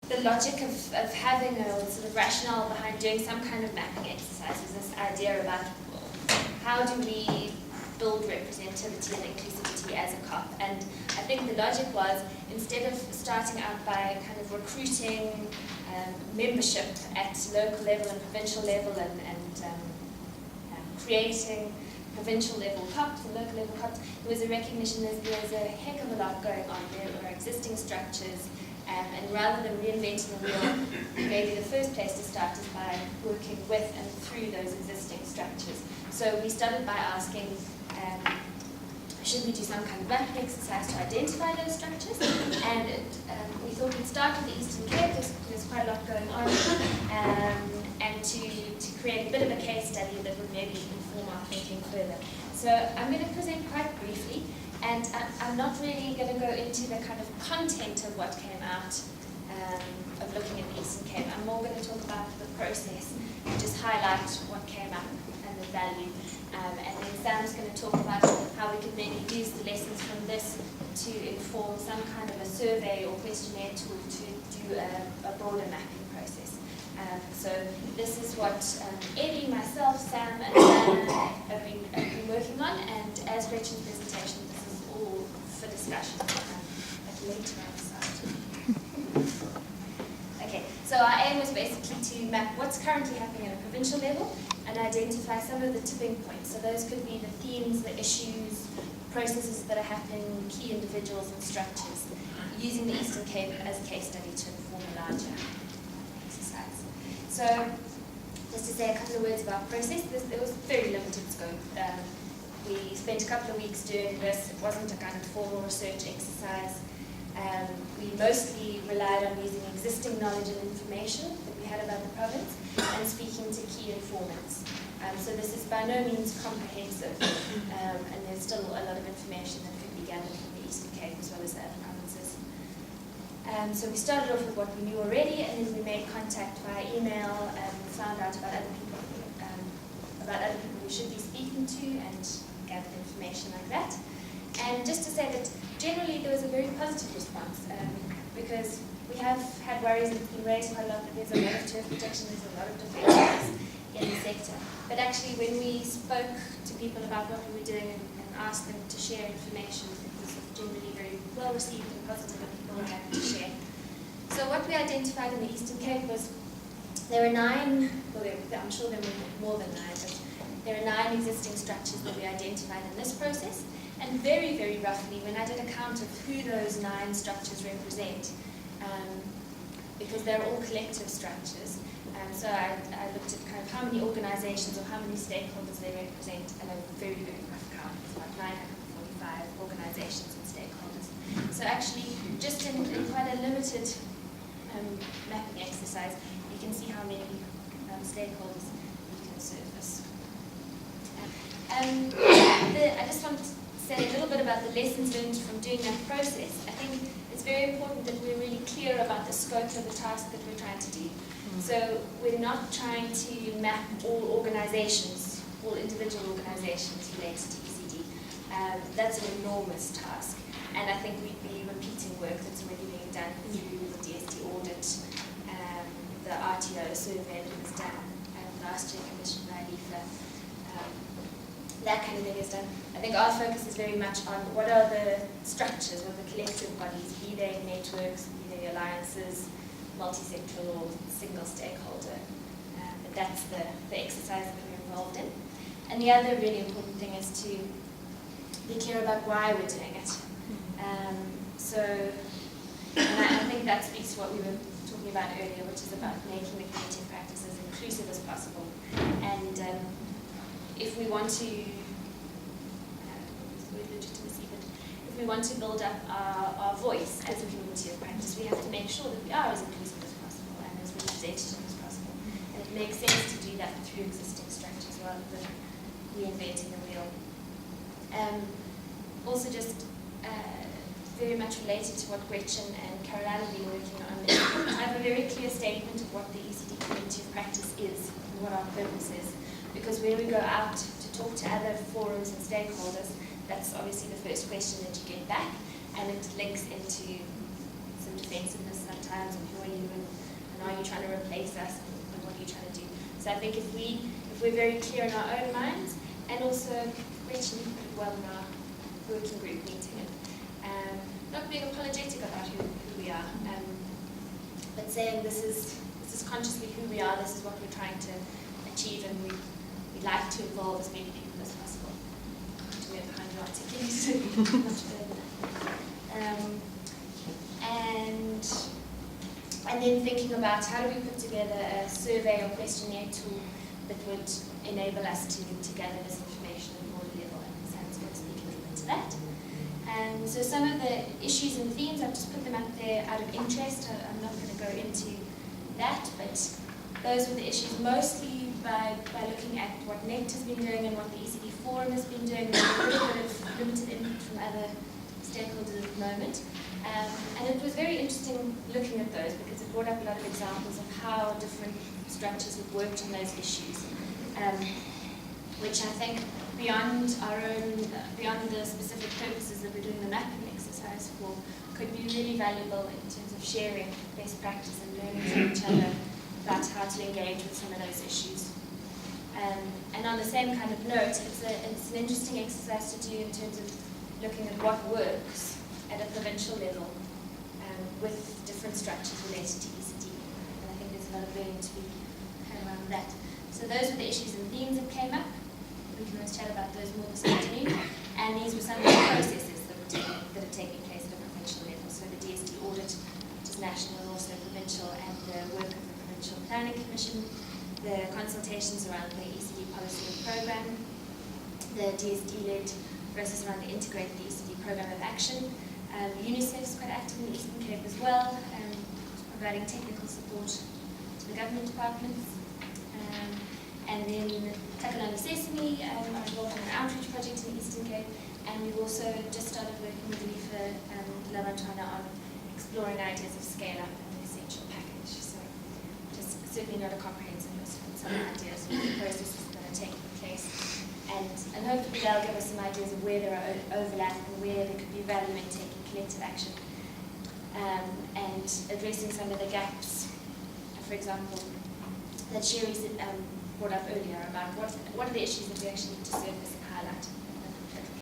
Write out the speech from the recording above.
the logic of having a sort of rationale behind doing some kind of mapping exercise is this idea about, well, how do we build representativity and inclusivity as a CoP. And I think the logic was, instead of starting out by kind of recruiting membership at local level and provincial level and creating provincial level CoPs and local level CoPs, there was a recognition that there's a heck of a lot going on. There are existing structures, and rather than reinventing the wheel, maybe the first place to start is by working with and through those existing structures. So we started by asking, should we do some kind of mapping exercise to identify those structures? And we thought we'd start with the Eastern Cape. There's quite a lot going on, and to create a bit of a case study that would maybe inform our thinking further. So I'm going to present quite briefly, and I'm not really going to go into the kind of content of what came out of looking at the Eastern Cape. I'm more going to talk about the process and just highlight what came up and the value. And then Sam's going to talk about how we could maybe use the lessons from this to inform some kind of a survey or questionnaire tool to do a broader mapping process. So this is what Eddie, myself, Sam, and Anna have been working on, and as Gretchen's presentation, this is all for discussion at a later site. Okay, so our aim was basically to map what's currently happening at a provincial level and identify some of the tipping points. So those could be the themes, the issues, processes that are happening, key individuals and structures, using the Eastern Cape as a case study to inform a larger exercise. So just to say a couple of words about process, there was very limited scope. We spent a couple of weeks doing this. It wasn't a kind of formal research exercise. We mostly relied on using existing knowledge and information that we had about the province and speaking to key informants. So this is by no means comprehensive, and there's still a lot of information that could be gathered from the Eastern Cape as well as the other provinces. So we started off with what we knew already, and then we made contact via email and found out about other people we should be speaking to and gathered information like that. And just to say that generally there was a very positive response, because we have had worries, and it's been raised quite a lot, that there's a lot of turf protection, there's a lot of defences in the sector. But actually when we spoke to people about what we were doing and asked them to share information, it was generally very well received and positive, and people were happy to share. So what we identified in the Eastern Cape was there were 9, well I'm sure there were more than 9, but there are 9 existing structures that we identified in this process. And very, very roughly, when I did a count of who those 9 structures represent, because they're all collective structures, so I looked at kind of how many organizations or how many stakeholders they represent, and a very, very rough count. It's about 945 organizations and stakeholders. So actually, just in quite a limited mapping exercise, you can see how many stakeholders we can surface. I just want to say a little bit about the lessons learned from doing that process. I think it's very important that we're really clear about the scope of the task that we're trying to do. So we're not trying to map all organizations, all individual organizations related to ECD. That's an enormous task, and I think we'd be repeating work that's already being done through the DST audit, the RTO survey that was done last year, commissioned by LIFA. That kind of thing is done. I think our focus is very much on what are the structures, what are the collective bodies, be they networks, be they alliances, multi-sectoral or single stakeholder. But that's the exercise that we're involved in. And the other really important thing is to be clear about why we're doing it. And I think that speaks to what we were talking about earlier, which is about making the community of practice as inclusive as possible. And if we want to, if we want to build up our voice as a community of practice, we have to make sure that we are as inclusive as possible and as representative as possible. And it makes sense to do that through existing structures rather than reinventing the wheel. Also just very much related to what Gretchen and Caroline have been working on, I have a very clear statement of what the ECD Community of Practice is and what our purpose is. Because when we go out to talk to other forums and stakeholders, that's obviously the first question that you get back, and it links into some defensiveness sometimes, and who are you, and are you trying to replace us, and what are you trying to do? So I think if we're very clear in our own minds, and also Gretchen put it well in our working group meeting, and not being apologetic about who we are, but saying this is consciously who we are, this is what we're trying to achieve, and we like to involve as many people as possible. To be behind you articulated, much further. And then thinking about how do we put together a survey or questionnaire tool that would enable us to gather this information at a broader level, and Sam's going to speak a little bit to that. So some of the issues and themes, I've just put them up there out of interest. I'm not going to go into that, but those were the issues mostly by looking at what NECT has been doing and what the ECD Forum has been doing. There's a little bit of limited input from other stakeholders at the moment. And it was very interesting looking at those because it brought up a lot of examples of how different structures have worked on those issues, which I think beyond the specific purposes that we're doing the mapping exercise for, could be really valuable in terms of sharing best practice and learning from each other about how to engage with some of those issues. And on the same kind of note, it's an interesting exercise to do in terms of looking at what works at a provincial level with different structures related to ECD. And I think there's a lot of learning to be had around that. So those were the issues and themes that came up. We can always chat about those more this afternoon. And these were some of the processes that are taking place at a provincial level. So the DSD audit, which is national and also provincial, and the work of the Provincial Planning Commission, the consultations around the ECD policy and program, the DSD-led process around the integrated ECD program of action. UNICEF is quite active in the Eastern Cape as well, providing technical support to the government departments. And then Takanani Sesame are involved in an outreach project in the Eastern Cape, and we've also just started working with Alifa and Lavantana on exploring ideas of scale-up and the essential package. So just certainly not a comprehensive list, but some ideas of the processes that are taking place. And hopefully they'll give us some ideas of where there are overlap and where there could be value in taking collective action, and addressing some of the gaps, for example, that Sherry brought up earlier about what are the issues that we actually need to surface and highlight.